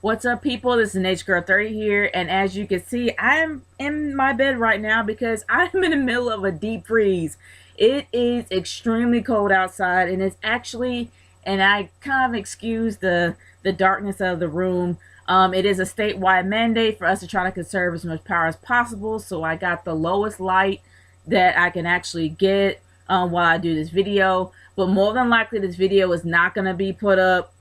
What's up, people? This is Nature Girl 30 here, and as you can see, I'm in my bed right now because I'm in the middle of a deep freeze. It is extremely cold outside, and it's actually, and I kind of excuse the darkness of the room. It is a statewide mandate for us to try to conserve as much power as possible, so I got the lowest light that I can actually get while I do this video. But more than likely, this video is not going to be put up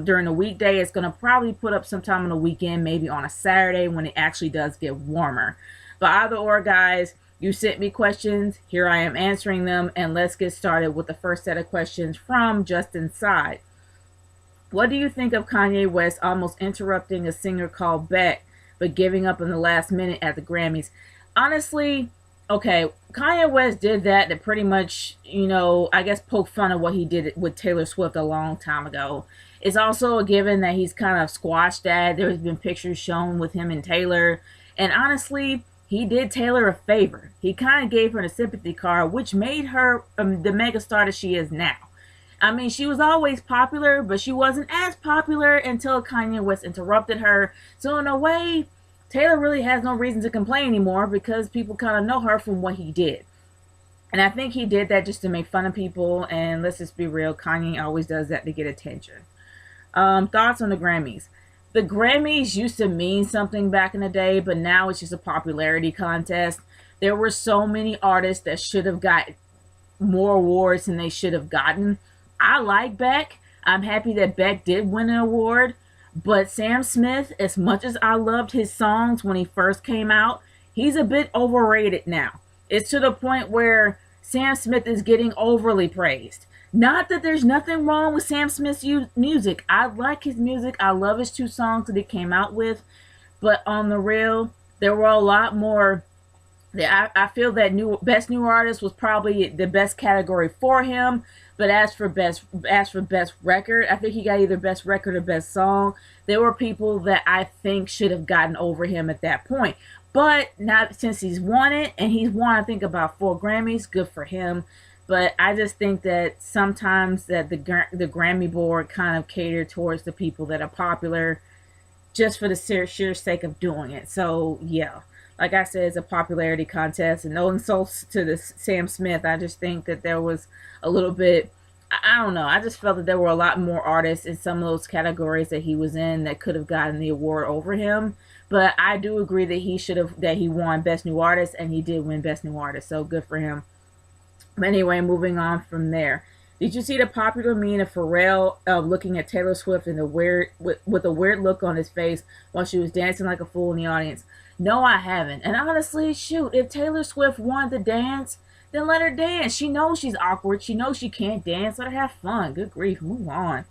during the weekday. It's going to probably put up sometime on the weekend, maybe on a Saturday when it actually does get warmer. But either or, guys, you sent me questions. Here I am answering them, and let's get started with the first set of questions from Justin's side. What do you think of Kanye West almost interrupting a singer called Beck, but giving up in the last minute at the Grammys? Honestly, okay, Kanye West did that to pretty much, I guess poke fun of what he did with Taylor Swift a long time ago. It's also a given that he's kind of squashed that. There's been pictures shown with him and Taylor. And honestly, he did Taylor a favor. He kind of gave her the sympathy card, which made her the megastar that she is now. I mean, she was always popular, but she wasn't as popular until Kanye West interrupted her. So in a way, Taylor really has no reason to complain anymore because people kind of know her from what he did. And I think he did that just to make fun of people. And let's just be real, Kanye always does that to get attention. Thoughts on the Grammys? The Grammys used to mean something back in the day, but now it's just a popularity contest. There were so many artists that should have got more awards than they should have gotten. I like Beck. I'm happy that Beck did win an award. But Sam Smith, as much as I loved his songs when he first came out, he's a bit overrated now. It's to the point where Sam Smith is getting overly praised. Not that there's nothing wrong with Sam Smith's music. I like his music. I love his 2 songs that he came out with. But on the real, there were a lot more. I feel that best new artist was probably the best category for him. But as for best record, I think he got either best record or best song. There were people that I think should have gotten over him at that point. But not since he's won it, and he's won I think about 4 Grammys. Good for him. But I just think that sometimes that the Grammy board kind of cater towards the people that are popular, just for the sheer sake of doing it. So yeah, like I said, it's a popularity contest, and no insults to this Sam Smith. I just think that there was a little bit, I don't know, I just felt that there were a lot more artists in some of those categories that he was in that could have gotten the award over him. But I do agree that he won Best New Artist, and he did win Best New Artist, so good for him. But anyway, moving on from there. Did you see the popular meme of Pharrell looking at Taylor Swift in with a weird look on his face while she was dancing like a fool in the audience? No, I haven't. And honestly, shoot, if Taylor Swift wanted to dance, then let her dance. She knows she's awkward. She knows she can't dance. Let her have fun. Good grief, move on.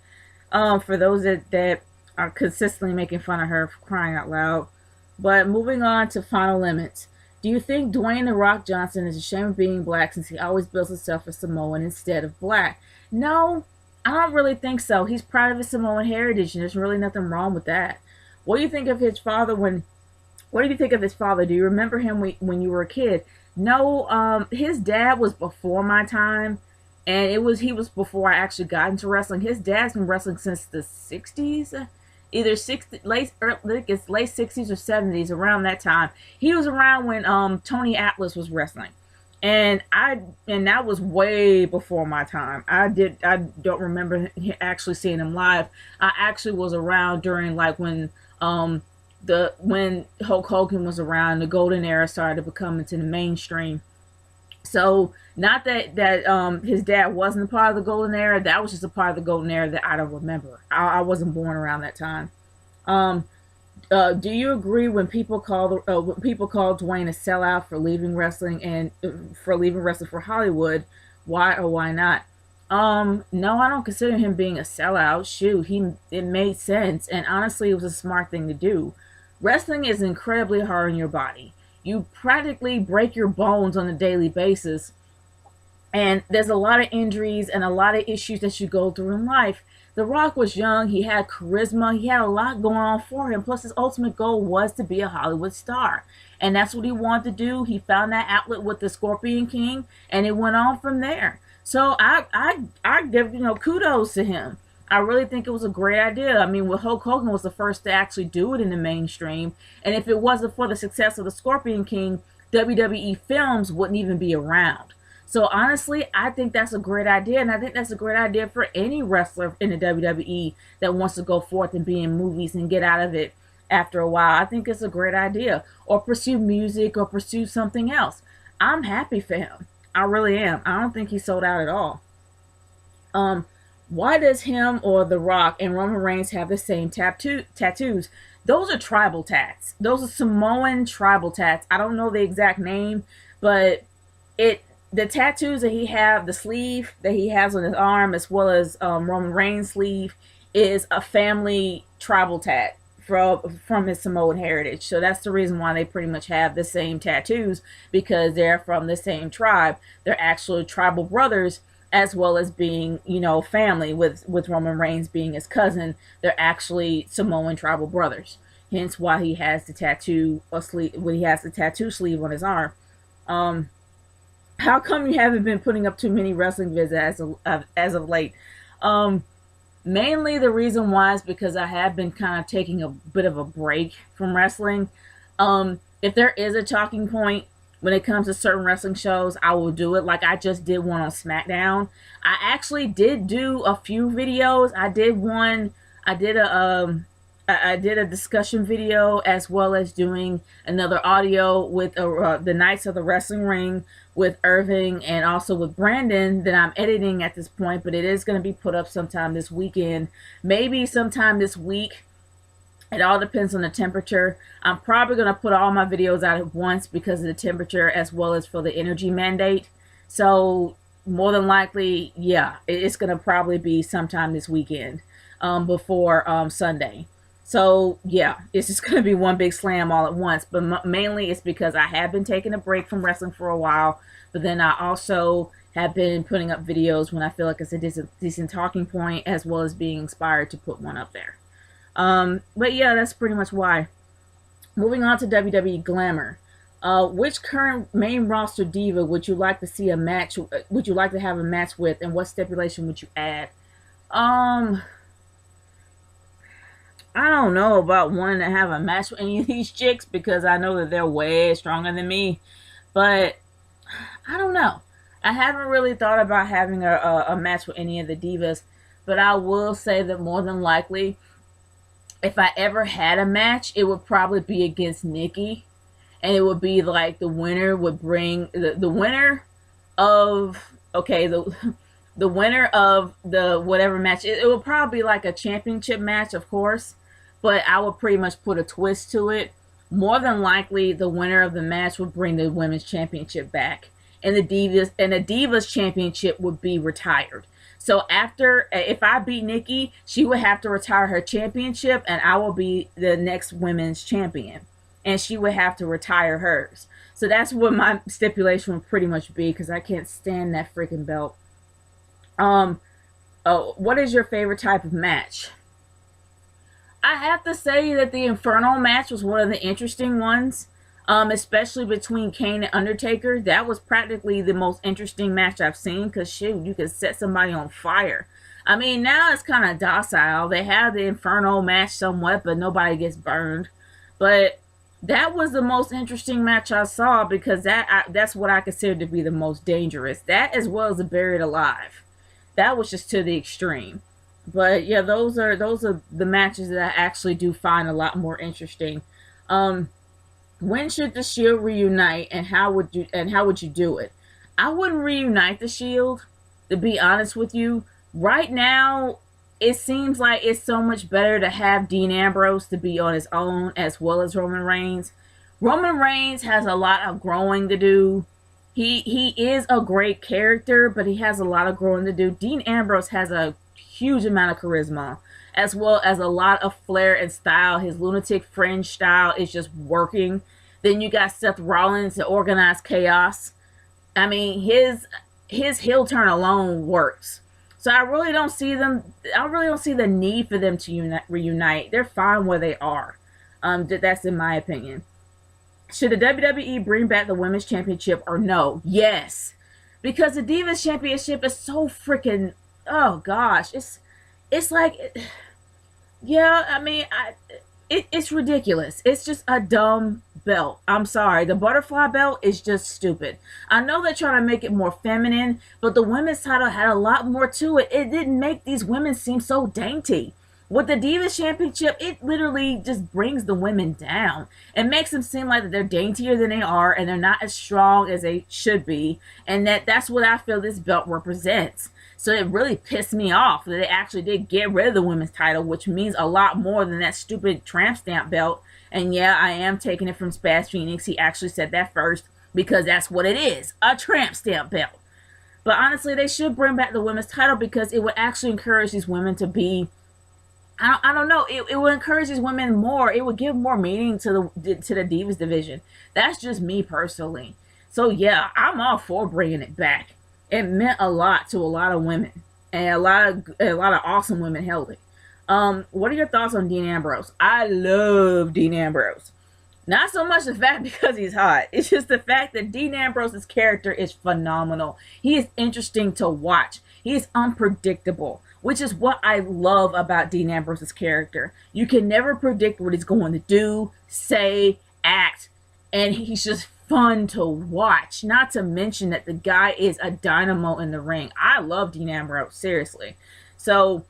For those that are consistently making fun of her for crying out loud. But moving on to Final Limits. Do you think Dwayne "The Rock" Johnson is ashamed of being black since he always bills himself as Samoan instead of black? No, I don't really think so. He's proud of his Samoan heritage, and there's really nothing wrong with that. What do you think of his father What do you think of his father? Do you remember him when you were a kid? No, his dad was before my time, and he was before I actually got into wrestling. His dad's been wrestling since the 60s. Either late 60s or 70s, around that time. He was around when Tony Atlas was wrestling, and that was way before my time. I don't remember actually seeing him live. I actually was around during like when Hulk Hogan was around. The golden era started to become into the mainstream. So not that his dad wasn't a part of the golden era. That was just a part of the golden era that I don't remember. I wasn't born around that time. Do you agree when people call Dwayne a sellout for leaving wrestling for Hollywood? Why or why not? No, I don't consider him being a sellout. Shoot, it made sense, and honestly, it was a smart thing to do. Wrestling is incredibly hard on your body. You practically break your bones on a daily basis. And there's a lot of injuries and a lot of issues that you go through in life. The Rock was young. He had charisma. He had a lot going on for him. Plus, his ultimate goal was to be a Hollywood star. And that's what he wanted to do. He found that outlet with the Scorpion King, and it went on from there. So I give, kudos to him. I really think it was a great idea. I mean, Hulk Hogan was the first to actually do it in the mainstream, and if it wasn't for the success of the Scorpion King, WWE films wouldn't even be around. So honestly, I think that's a great idea, and I think that's a great idea for any wrestler in the WWE that wants to go forth and be in movies and get out of it after a while. I think it's a great idea. Or pursue music or pursue something else. I'm happy for him. I really am. I don't think he sold out at all. Um, why does him or The Rock and Roman Reigns have the same tattoos? Those are tribal tats. Those are Samoan tribal tats. I don't know the exact name, but it the tattoos that he have, the sleeve that he has on his arm, as well as Roman Reigns' sleeve, is a family tribal tat from his Samoan heritage. So that's the reason why they pretty much have the same tattoos, because they're from the same tribe. They're actually tribal brothers, as well as being, family with Roman Reigns being his cousin. They're actually Samoan tribal brothers. Hence why he has the tattoo or sleeve when he has the tattoo sleeve on his arm. Um, how come you haven't been putting up too many wrestling vids as of late? Um, Mainly the reason why is because I have been kind of taking a bit of a break from wrestling. If there is a talking point when it comes to certain wrestling shows, I will do it. Like I just did one on SmackDown. I actually did do a few videos. I did one. I did I did a discussion video, as well as doing another audio with the Knights of the Wrestling Ring with Irving, and also with Brandon, that I'm editing at this point, but it is going to be put up sometime this weekend, maybe sometime this week. It all depends on the temperature. I'm probably going to put all my videos out at once because of the temperature, as well as for the energy mandate. So more than likely, yeah, it's going to probably be sometime this weekend, before Sunday. So yeah, it's just going to be one big slam all at once. But mainly it's because I have been taking a break from wrestling for a while. But then I also have been putting up videos when I feel like it's a decent talking point, as well as being inspired to put one up there. But yeah, that's pretty much why. Moving on to WWE Glamour. Which current main roster diva would you like to see a match? Would you like to have a match with, and what stipulation would you add? Um, I don't know about wanting to have a match with any of these chicks, because I know that they're way stronger than me. But I don't know. I haven't really thought about having a match with any of the divas. But I will say that more than likely, if I ever had a match, it would probably be against Nikki. And it would be like the winner would bring the winner of, okay, the winner of the whatever match. It would probably be like a championship match, of course, but I would pretty much put a twist to it. More than likely, the winner of the match would bring the women's championship back, and the divas championship would be retired. So after, if I beat Nikki, she would have to retire her championship, and I will be the next women's champion, and she would have to retire hers. So that's what my stipulation would pretty much be, because I can't stand that freaking belt. What is your favorite type of match? I have to say that the Inferno match was one of the interesting ones, especially between Kane and Undertaker. That was practically the most interesting match I've seen, because shoot, you could set somebody on fire. I mean, now it's kind of docile. They have the Inferno match somewhat, but nobody gets burned. But that was the most interesting match I saw, because that's what I consider to be the most dangerous. That, as well as the Buried Alive. That was just to the extreme. But yeah, those are the matches that I actually do find a lot more interesting. When should the Shield reunite, and how would you do it? I wouldn't reunite the Shield, to be honest with you. Right now, it seems like it's so much better to have Dean Ambrose to be on his own, as well as Roman Reigns. Roman Reigns has a lot of growing to do. He is a great character, but he has a lot of growing to do. Dean Ambrose has a huge amount of charisma, as well as a lot of flair and style. His lunatic fringe style is just working. Then you got Seth Rollins to organize chaos. I mean, his heel turn alone works. So I really don't see the need for them to reunite. They're fine where they are. That's in my opinion. Should the WWE bring back the Women's Championship or no? Yes. Because the Divas Championship is so freaking, oh gosh, It's like, yeah, I mean, it's ridiculous. It's just a dumb belt. I'm sorry. The butterfly belt is just stupid. I know they're trying to make it more feminine, but the women's title had a lot more to it. It didn't make these women seem so dainty. With the Divas Championship, it literally just brings the women down. It makes them seem like that they're daintier than they are and they're not as strong as they should be. And that's what I feel this belt represents. So it really pissed me off that they actually did get rid of the women's title, which means a lot more than that stupid tramp stamp belt. And yeah, I am taking it from Spaz Phoenix. He actually said that first because that's what it is, a tramp stamp belt. But honestly, they should bring back the women's title because it would actually encourage these women to be, I don't know, it would encourage these women more. It would give more meaning to the Divas division. That's just me personally. So yeah, I'm all for bringing it back. It meant a lot to a lot of women, and a lot of awesome women held it. What are your thoughts on Dean Ambrose? I love Dean Ambrose. Not so much the fact because he's hot. It's just the fact that Dean Ambrose's character is phenomenal. He is interesting to watch. He is unpredictable, which is what I love about Dean Ambrose's character. You can never predict what he's going to do, say, act, and he's just fun to watch. Not to mention that the guy is a dynamo in the ring. I love Dean Ambrose, seriously. So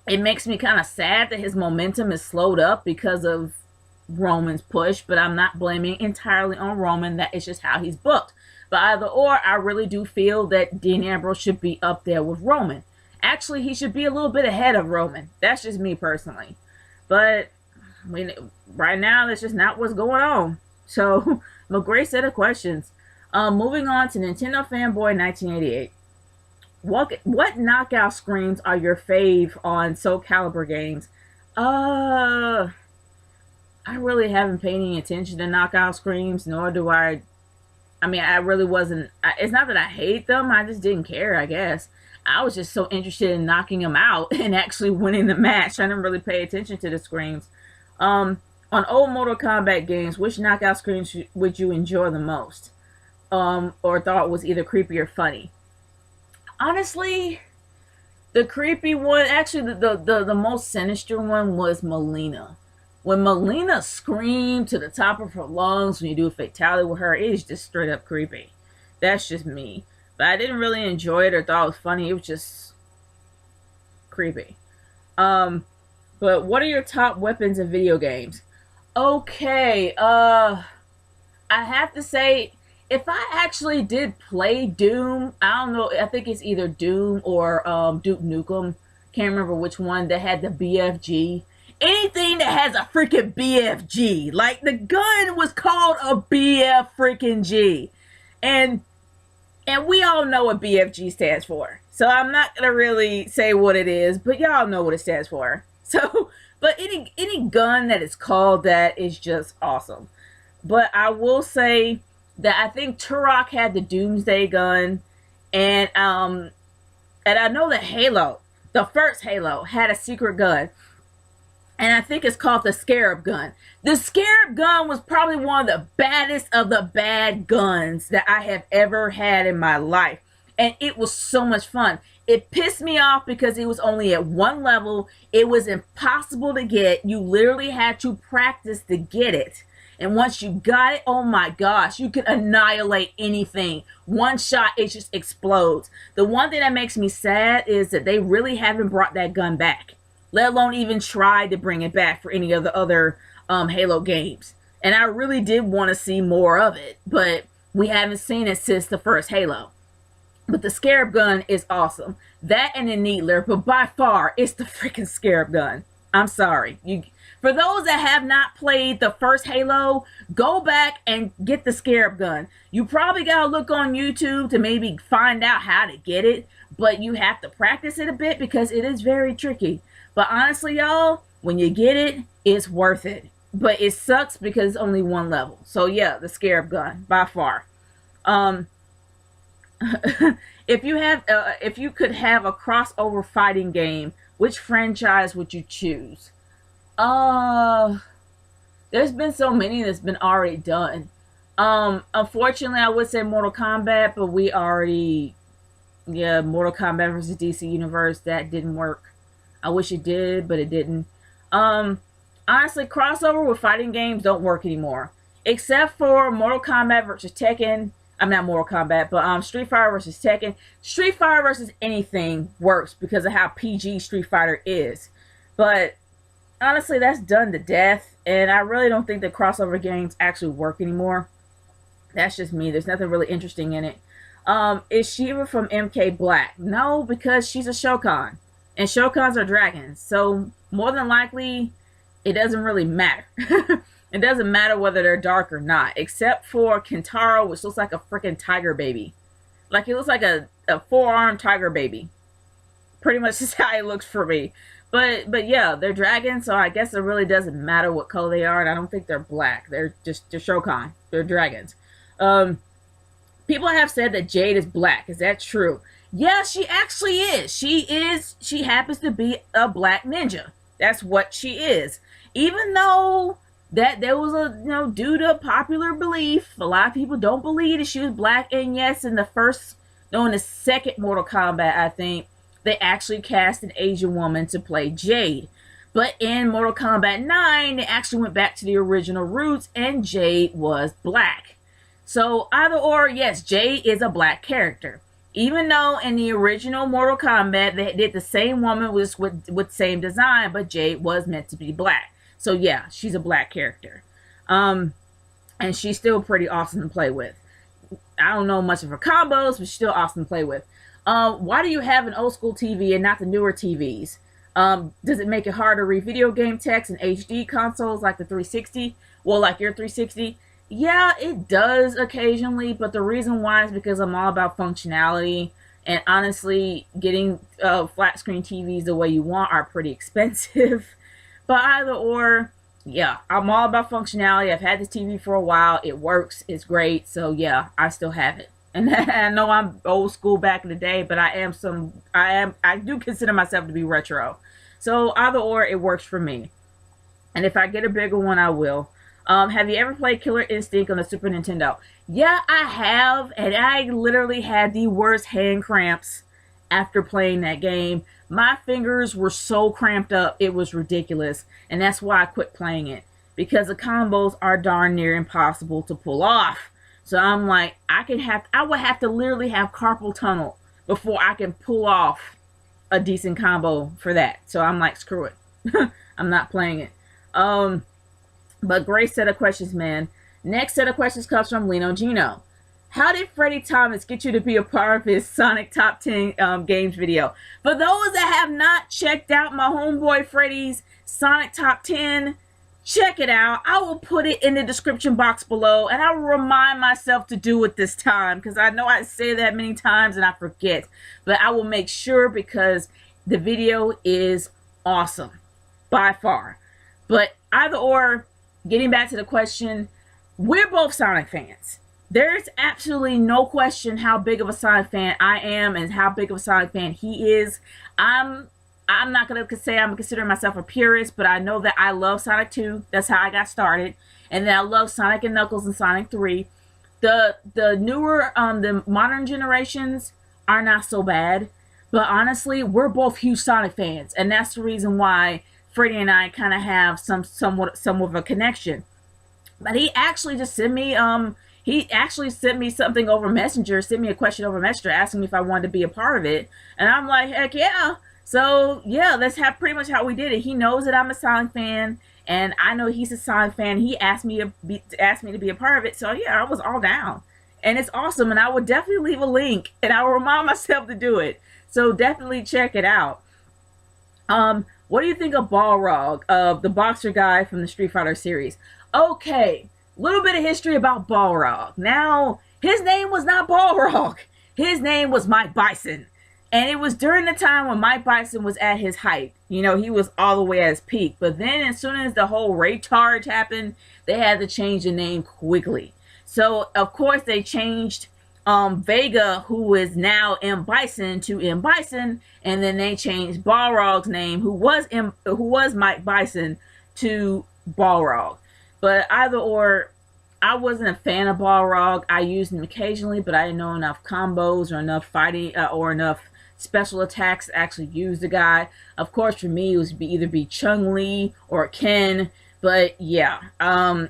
it makes me kind of sad that his momentum is slowed up because of Roman's push, but I'm not blaming entirely on Roman. That is just how he's booked. But either or, I really do feel that Dean Ambrose should be up there with Roman. Actually, he should be a little bit ahead of Roman. That's just me personally. But right now, that's just not what's going on. So, a great set of questions. Moving on to Nintendo Fanboy 1988. What knockout screams are your fave on Soul Calibur games? I really haven't paid any attention to knockout screams, nor do I. I mean, I really wasn't. It's not that I hate them. I just didn't care, I guess. I was just so interested in knocking them out and actually winning the match. I didn't really pay attention to the screams. On old Mortal Kombat games, which knockout screams would you enjoy the most? Or thought was either creepy or funny? Honestly, the creepy one, actually the most sinister one was Melina. When Melina screamed to the top of her lungs when you do a fatality with her, it is just straight up creepy. That's just me. But I didn't really enjoy it or thought it was funny. It was just creepy. But what are your top weapons in video games? Okay, I have to say, if I actually did play Doom, I don't know, I think it's either Doom or Duke Nukem. Can't remember which one that had the BFG. Anything that has a freaking BFG. Like, the gun was called a BF freaking G. And we all know what BFG stands for. So I'm not going to really say what it is, but y'all know what it stands for. So, but any gun that is called that is just awesome. But I will say that I think Turok had the Doomsday gun, and I know that Halo, the first Halo, had a secret gun. And I think it's called the Scarab gun. The Scarab gun was probably one of the baddest of the bad guns that I have ever had in my life. And it was so much fun. It pissed me off because it was only at one level. It was impossible to get. You literally had to practice to get it. And once you got it, oh my gosh, you could annihilate anything. One shot, it just explodes. The one thing that makes me sad is that they really haven't brought that gun back. Let alone even try to bring it back for any of the other Halo games. And I really did want to see more of it, but we haven't seen it since the first Halo. But the Scarab gun is awesome. That and the Needler, but by far, it's the freaking Scarab gun. I'm sorry. For those that have not played the first Halo, go back and get the Scarab gun. You probably gotta look on YouTube to maybe find out how to get it, but you have to practice it a bit because it is very tricky. But honestly, y'all, when you get it, it's worth it. But it sucks because it's only one level. So yeah, the Scarab gun, by far. If you could have a crossover fighting game, which franchise would you choose? There's been so many that's been already done. Unfortunately, I would say Mortal Kombat, but Mortal Kombat versus DC Universe, that didn't work. I wish it did, but it didn't. Um, Honestly, crossover with fighting games don't work anymore, except for Mortal Kombat versus Tekken. I'm not Mortal Kombat, but Street Fighter versus Tekken. Street Fighter versus anything works because of how PG Street Fighter is. But honestly, that's done to death, and I really don't think that crossover games actually work anymore. That's just me. There's nothing really interesting in it. Is Shiva from MK Black? No, because she's a Shokan, and Shokans are dragons. So more than likely, it doesn't really matter. It doesn't matter whether they're dark or not, except for Kentaro, which looks like a freaking tiger baby. Like, it looks like a four-armed tiger baby. Pretty much is how it looks for me. But yeah, they're dragons, so I guess it really doesn't matter what color they are, and I don't think they're black. They're Shokan. They're dragons. Um, People have said that Jade is black. Is that true? Yeah, she actually is. She happens to be a black ninja. That's what she is. Even though that there was a, due to popular belief, a lot of people don't believe that she was black. And yes, in the first, no, in the second Mortal Kombat, I think they actually cast an Asian woman to play Jade. But in Mortal Kombat 9, they actually went back to the original roots, and Jade was black. So either or, yes, Jade is a black character. Even though in the original Mortal Kombat they did the same woman with same design, but Jade was meant to be black. So yeah, she's a black character. And she's still pretty awesome to play with. I don't know much of her combos, but she's still awesome to play with. Why do you have an old school TV and not the newer TVs? Does it make it hard to read video game text in HD consoles like the 360? Well, like your 360? Yeah, it does occasionally, but the reason why is because I'm all about functionality. And honestly, getting flat screen TVs the way you want are pretty expensive. But either or, yeah, I'm all about functionality. I've had this TV for a while. It works. It's great. So yeah, I still have it. And I know I'm old school back in the day, but I do consider myself to be retro. So either or, it works for me. And if I get a bigger one, I will. Have you ever played Killer Instinct on the Super Nintendo? Yeah, I have, and I literally had the worst hand cramps after playing that game. My fingers were so cramped up, it was ridiculous, and that's why I quit playing it, because the combos are darn near impossible to pull off. So I'm like, I would have to literally have carpal tunnel before I can pull off a decent combo for that. So I'm like, screw it. I'm not playing it. But great set of questions, man. Next set of questions comes from Lino Gino. How did Freddie Thomas get you to be a part of his Sonic Top 10 games video? For those that have not checked out my homeboy Freddie's Sonic Top 10, check it out. I will put it in the description box below, and I will remind myself to do it this time, because I know I say that many times and I forget. But I will make sure, because the video is awesome. By far. But either or, getting back to the question, we're both Sonic fans. There's absolutely no question how big of a Sonic fan I am and how big of a Sonic fan he is. I'm not going to say I'm considering myself a purist, but I know that I love Sonic 2. That's how I got started. And then I love Sonic and Knuckles and Sonic 3. The newer, the modern generations are not so bad. But honestly, we're both huge Sonic fans. And that's the reason why Freddie and I kind of have somewhat of a connection. But he actually just sent me something over Messenger, sent me a question over Messenger asking me if I wanted to be a part of it. And I'm like, heck yeah. So yeah, that's pretty much how we did it. He knows that I'm a Sonic fan, and I know he's a Sonic fan. He asked me to be a part of it. So yeah, I was all down. And it's awesome, and I would definitely leave a link, and I will remind myself to do it. So definitely check it out. What do you think of Balrog, the boxer guy from the Street Fighter series? Okay, little bit of history about Balrog. Now, his name was not Balrog. His name was Mike Bison. And it was during the time when Mike Bison was at his height. You know, he was all the way at his peak. But then as soon as the whole rape charge happened, they had to change the name quickly. So, of course, they changed Vega, who is now M. Bison, to M. Bison, and then they changed Balrog's name, who was Mike Bison, to Balrog. But either or, I wasn't a fan of Balrog. I used him occasionally, but I didn't know enough combos or enough fighting or enough special attacks to actually use the guy. Of course, for me, it was either be Chun-Li or Ken. But yeah,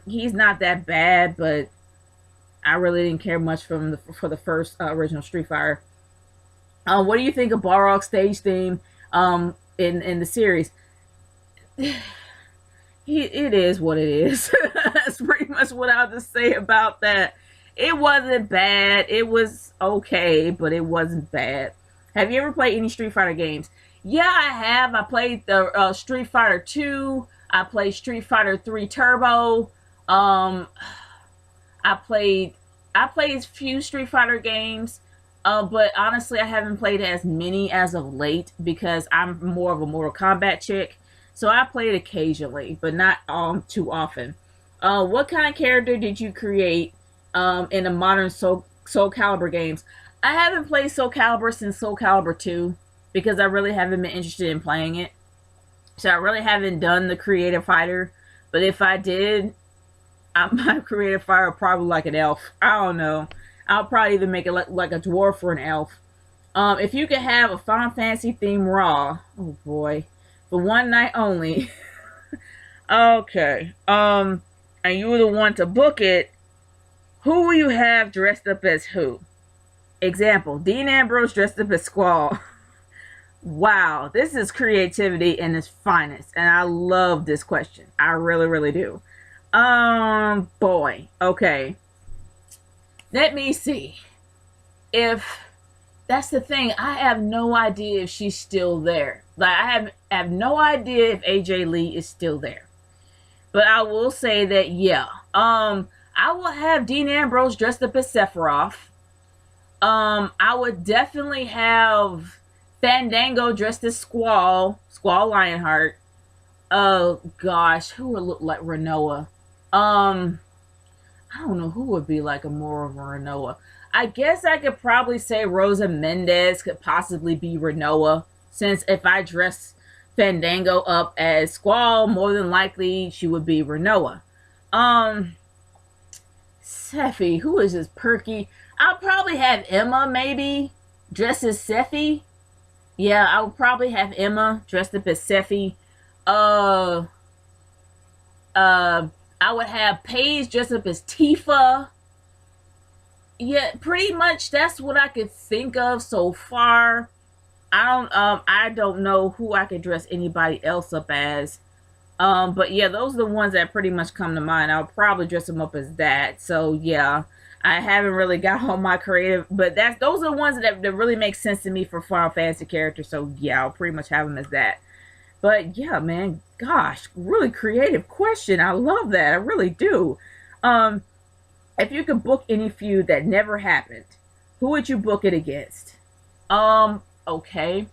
he's not that bad, but I really didn't care much for the first original Street Fighter. What do you think of Balrog's stage theme in the series? It is what it is. That's pretty much what I'll just say about that. It wasn't bad. It was okay, but it wasn't bad. Have you ever played any Street Fighter games? Yeah, I have. I played the Street Fighter 2. I played Street Fighter 3 Turbo. Um, I played a few Street Fighter games. But honestly, I haven't played as many as of late because I'm more of a Mortal Kombat chick. So I played occasionally, but not too often. What kind of character did you create in the modern Soul Calibur games? I haven't played Soul Calibur since Soul Calibur 2 because I really haven't been interested in playing it. So I really haven't done the creative fighter. But if I did, my creative fighter would probably like an elf. I don't know. I'll probably either make it like a dwarf or an elf. If you could have a Final Fantasy theme Raw, oh boy, for one night only. Okay. And you were the one to book it. Who will you have dressed up as who? Example: Dean Ambrose dressed up as Squall. Wow, this is creativity in its finest, and I love this question. I really, really do. Boy, okay. Let me see. If that's the thing, I have no idea if she's still there. Like I have no idea if AJ Lee is still there. But I will say that yeah. I will have Dean Ambrose dressed up as Sephiroth. I would definitely have Fandango dressed as Squall Lionheart. Oh gosh, who would look like Renoa? I don't know who would be like a more of a Renoa. I guess I could probably say Rosa Mendez could possibly be Renoa, since if I dress Fandango up as Squall, more than likely she would be Renoa. Sephi, who is this perky? I'll probably have Emma maybe dressed as Sephi. Yeah, I would probably have Emma dressed up as Sephi. Uh, I would have Paige dressed up as Tifa. Yeah, pretty much that's what I could think of so far. I don't know who I could dress anybody else up as. But yeah, those are the ones that pretty much come to mind. I'll probably dress them up as that. So yeah, I haven't really got all my creative, but those are the ones that really make sense to me for Final Fantasy characters. So yeah, I'll pretty much have them as that. But yeah, man, gosh, really creative question. I love that. I really do. If you could book any feud that never happened, who would you book it against? Okay.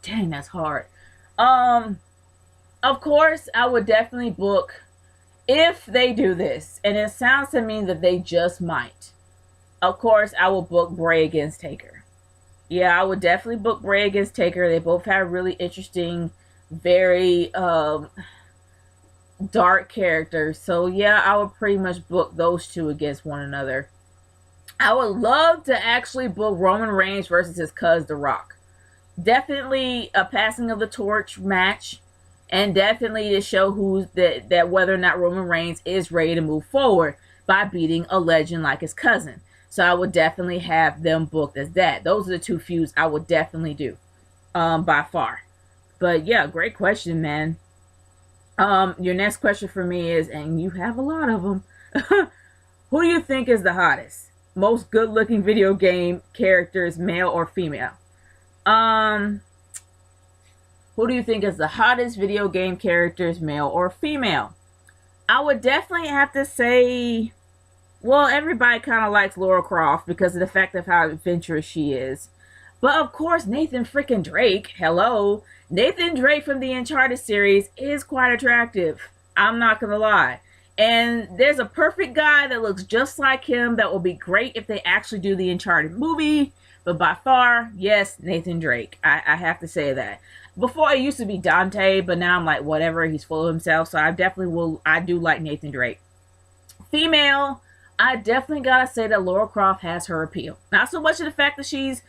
Dang, that's hard. Of course, I would definitely book, if they do this, and it sounds to me that they just might. Of course, I will book Bray against Taker. Yeah, I would definitely book Bray against Taker. They both have really interesting, very dark characters. So yeah, I would pretty much book those two against one another. I would love to actually book Roman Reigns versus his cuz The Rock. Definitely a passing of the torch match, and definitely to show that whether or not Roman Reigns is ready to move forward by beating a legend like his cousin. So I would definitely have them booked as that. Those are the two feuds I would definitely do, by far. But yeah, great question, man. Your next question for me is, and you have a lot of them. Who do you think is the hottest, most good-looking video game characters, male or female? Who do you think is the hottest video game characters, male or female? I would definitely have to say, well, everybody kind of likes Lara Croft because of the fact of how adventurous she is. But of course, Nathan freaking Drake, hello. Nathan Drake from the Uncharted series is quite attractive. I'm not going to lie. And there's a perfect guy that looks just like him that will be great if they actually do the Uncharted movie. But by far, yes, Nathan Drake. I have to say that. Before it used to be Dante, but now I'm like, whatever, he's full of himself. So I do like Nathan Drake. Female, I definitely gotta say that Laura Croft has her appeal. Not so much of the fact that she's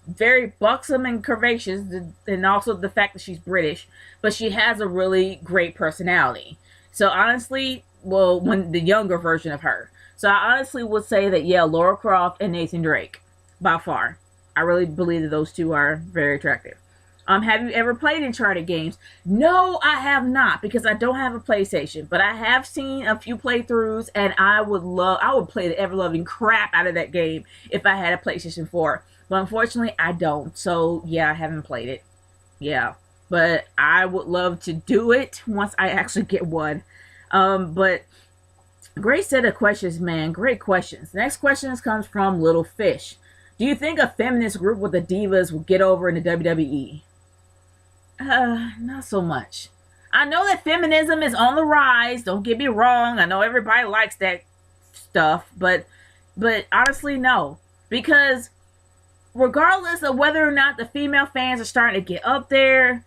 very buxom and curvaceous, and also the fact that she's British, but she has a really great personality. So honestly, well, when the younger version of her. So I honestly would say that yeah, Laura Croft and Nathan Drake, by far. I really believe that those two are very attractive. Have you ever played Uncharted games? No, I have not because I don't have a PlayStation. But I have seen a few playthroughs, and I would play the ever loving crap out of that game if I had a PlayStation 4. But unfortunately, I don't. So yeah, I haven't played it. Yeah, but I would love to do it once I actually get one. But great set of questions, man. Great questions. Next question comes from Little Fish. Do you think a feminist group with the divas will get over in the WWE? Not so much. I know that feminism is on the rise. Don't get me wrong. I know everybody likes that stuff, but honestly, no. Because regardless of whether or not the female fans are starting to get up there,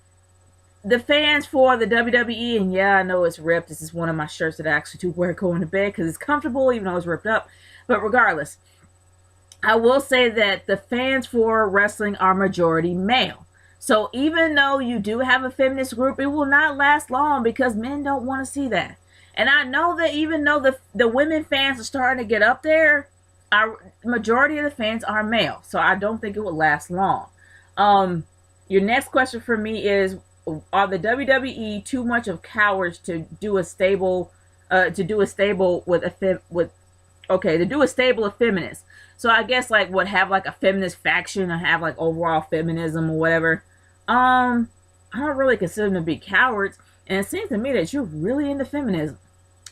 the fans for the WWE, and yeah, I know it's ripped. This is one of my shirts that I actually do wear going to bed because it's comfortable, even though it's ripped up. But regardless, I will say that the fans for wrestling are majority male. So even though you do have a feminist group, it will not last long because men don't want to see that. And I know that even though the women fans are starting to get up there, our majority of the fans are male. So I don't think it will last long. Your next question for me is, are the WWE too much of cowards to do a stable with a stable of feminists? So I guess like would have like a feminist faction or have like overall feminism or whatever. I don't really consider them to be cowards, and it seems to me that you're really into feminism.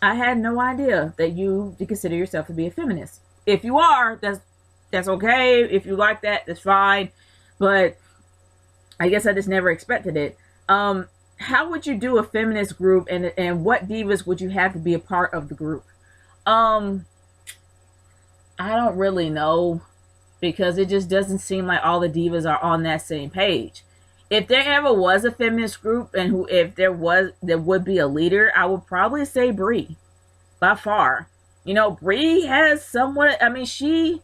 I had no idea that you consider yourself to be a feminist. If you are, that's okay. If you like that, that's fine. But I guess I just never expected it. How would you do a feminist group, and what divas would you have to be a part of the group? I don't really know because it just doesn't seem like all the divas are on that same page. If there ever was a feminist group and if there would be a leader, I would probably say Brie by far. You know, Brie has somewhat. I mean, she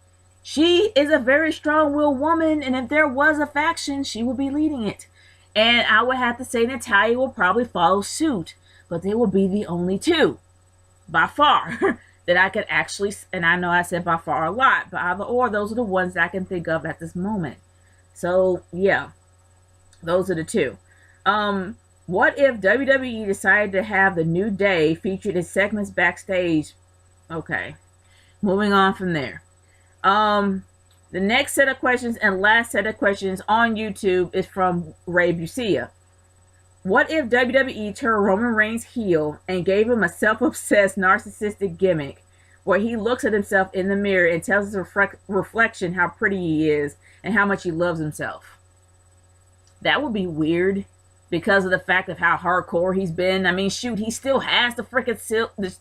is a very strong-willed woman, and if there was a faction, she would be leading it. And I would have to say Natalya will probably follow suit, but they will be the only two by far that I could actually, and I know I said by far a lot, but either or, those are the ones that I can think of at this moment. So, yeah, those are the two. What if WWE decided to have the New Day featured in segments backstage? Okay, moving on from there. The next set of questions and last set of questions on YouTube is from Ray Busia. What if WWE turned Roman Reigns heel and gave him a self-obsessed narcissistic gimmick where he looks at himself in the mirror and tells his reflection how pretty he is and how much he loves himself? That would be weird because of the fact of how hardcore he's been. I mean, shoot, he still has the freaking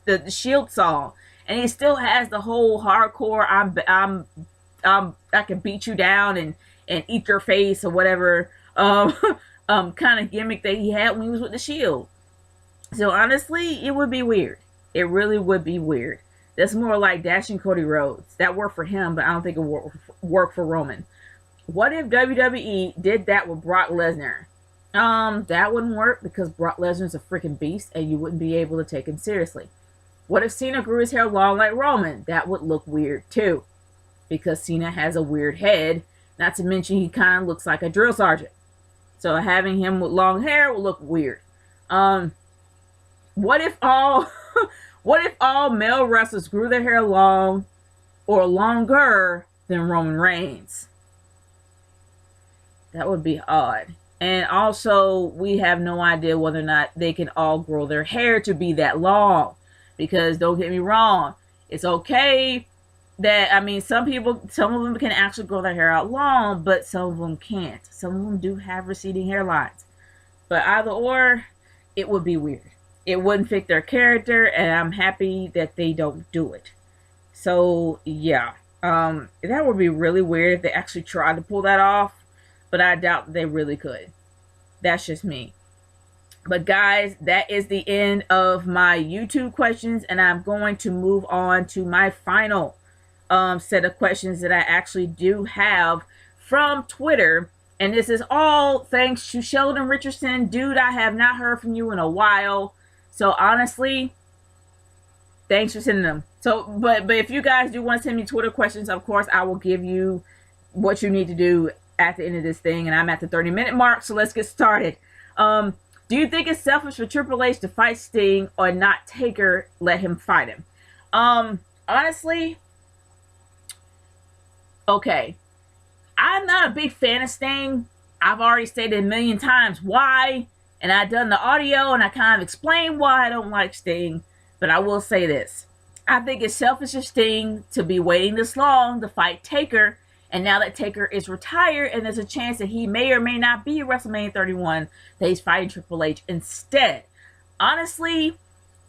the Shield song, and he still has the whole hardcore I can beat you down and eat your face or whatever kind of gimmick that he had when he was with the Shield. So honestly, it would be weird. It really would be weird. That's more like Dashing Cody Rhodes. That worked for him, but I don't think it would work for Roman. What if WWE did that with Brock Lesnar? That wouldn't work because Brock Lesnar's a freaking beast and you wouldn't be able to take him seriously. What if Cena grew his hair long like Roman? That would look weird too because Cena has a weird head. Not to mention he kind of looks like a drill sergeant. So having him with long hair will look weird. What if all male wrestlers grew their hair long or longer than Roman Reigns? That would be odd. And also, we have no idea whether or not they can all grow their hair to be that long. Because don't get me wrong, it's okay that, I mean, some of them can actually grow their hair out long, but some of them can't. Some of them do have receding hairlines. But either or, it would be weird. It wouldn't fit their character, and I'm happy that they don't do it. So, yeah. That would be really weird if they actually tried to pull that off, but I doubt they really could. That's just me. But guys, that is the end of my YouTube questions, and I'm going to move on to my final set of questions that I actually do have from Twitter. And this is all thanks to Sheldon Richardson. Dude, I have not heard from you in a while. So honestly, thanks for sending them. So, but if you guys do want to send me Twitter questions, of course, I will give you what you need to do at the end of this thing. And I'm at the 30-minute mark, so let's get started. Do you think it's selfish for Triple H to fight Sting or not Taker let him fight him? Honestly, okay. I'm not a big fan of Sting. I've already stated a million times why, and I've done the audio and I kind of explained why I don't like Sting. But I will say this. I think it's selfish of Sting to be waiting this long to fight Taker, and now that Taker is retired and there's a chance that he may or may not be at WrestleMania 31, that he's fighting Triple H instead. Honestly,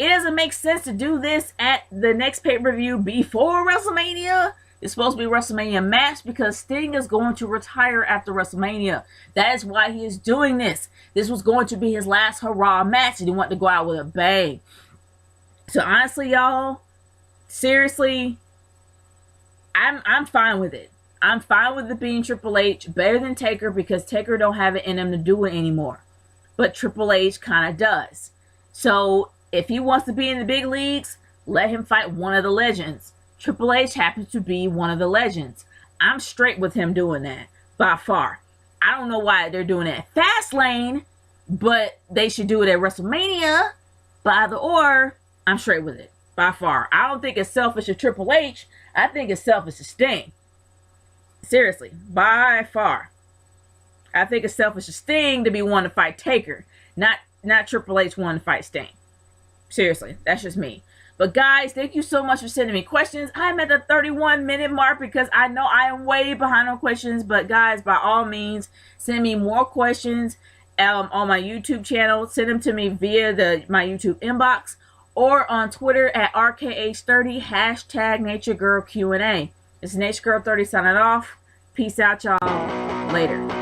it doesn't make sense to do this at the next pay-per-view before WrestleMania. It's supposed to be a WrestleMania match because Sting is going to retire after WrestleMania. That is why he is doing this. This was going to be his last hurrah match, and he wanted to go out with a bang. So honestly, y'all, seriously, I'm fine with it. I'm fine with it being Triple H, better than Taker, because Taker don't have it in him to do it anymore. But Triple H kind of does. So if he wants to be in the big leagues, let him fight one of the legends. Triple H happens to be one of the legends. I'm straight with him doing that, by far. I don't know why they're doing it at Fastlane, but they should do it at WrestleMania. But either or, I'm straight with it, by far. I don't think it's selfish of Triple H. I think it's selfish of Sting. Seriously, by far. I think it's selfish of Sting to be wanting to fight Taker, not Triple H wanting to fight Sting. Seriously, that's just me. But guys, thank you so much for sending me questions. I'm at the 31-minute mark because I know I am way behind on questions. But guys, by all means, send me more questions on my YouTube channel. Send them to me via my YouTube inbox or on Twitter at RKH30, hashtag NatureGirlQ&A. It's NatureGirl30 signing off. Peace out, y'all. Later.